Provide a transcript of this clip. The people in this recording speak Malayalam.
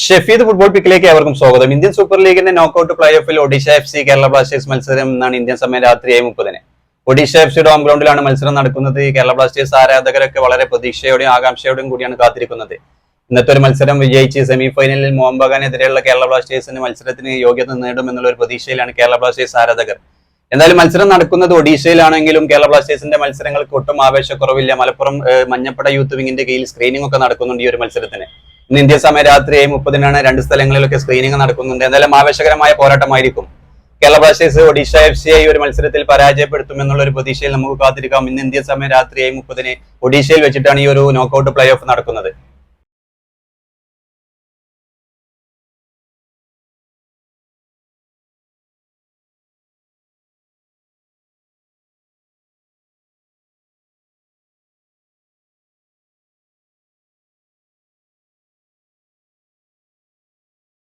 ഷെഫീദ് ഫുട്ബോൾ പിക്കിലേക്ക് ഏവർക്കും സ്വാഗതം. ഇന്ത്യൻ സൂപ്പർ ലീഗിന്റെ നോക്കൌട്ട് പ്ലേ ഓഫിൽ Odisha F C Kerala Blasters മത്സരം എന്നാണ് ഇന്ത്യൻ സമയം രാത്രി 7:30. ഒഡീഷ എഫ് സിയുടെ ഹോം ഗ്രൗണ്ടിലാണ് മത്സരം നടക്കുന്നത്. കേരള ബ്ലാസ്റ്റേഴ്സ് ആരാധകരൊക്കെ വളരെ പ്രതീക്ഷയോടെയും ആകാംക്ഷയോടെയും കൂടിയാണ് കാത്തിരിക്കുന്നത്. ഇന്നത്തെ ഒരു മത്സരം വിജയിച്ച് സെമി ഫൈനലിൽ മോഹൻ ബഗാനെതിരെയുള്ള കേരള ബ്ലാസ്റ്റേഴ്സിന്റെ മത്സരത്തിന് യോഗ്യത നേടുമെന്നുള്ള ഒരു പ്രതീക്ഷയിലാണ് കേരള ബ്ലാസ്റ്റേഴ്സ് ആരാധകർ. എന്തായാലും മത്സരം നടക്കുന്നത് ഒഡീഷയിലാണെങ്കിലും കേരള ബ്ലാസ്റ്റേഴ്സിന്റെ മത്സരങ്ങൾക്ക് ഒട്ടും ആവേശക്കുറവില്ല. മലപ്പുറം മഞ്ഞപ്പട യൂത്ത് വിങ്ങിന്റെ കീഴിൽ സ്ക്രീനിംഗ് ഒക്കെ നടക്കുന്നുണ്ട് ഈ ഒരു മത്സരത്തിന്. ഇന്ന് ഇന്ത്യൻ സമയം രാത്രി 7:30 രണ്ട് സ്ഥലങ്ങളിലൊക്കെ സ്ക്രീനിംഗ് നടക്കുന്നുണ്ട്. എന്തായാലും ആവേശകരമായ പോരാട്ടമായിരിക്കും. കേരള ബ്ലാസ്റ്റേഴ്സ് ഒഡീഷ എഫ് സിയെ ഈ ഒരു മത്സരത്തിൽ പരാജയപ്പെടുത്തുമെന്നുള്ള ഒരു പ്രതീക്ഷയിൽ നമുക്ക് കാത്തിരിക്കാം. ഇന്ന് ഇന്ത്യൻ സമയം രാത്രി 7:30 ഒഡീഷയിൽ വെച്ചിട്ടാണ് ഈ ഒരു നോക്കൌട്ട് പ്ലേ ഓഫ് നടക്കുന്നത്.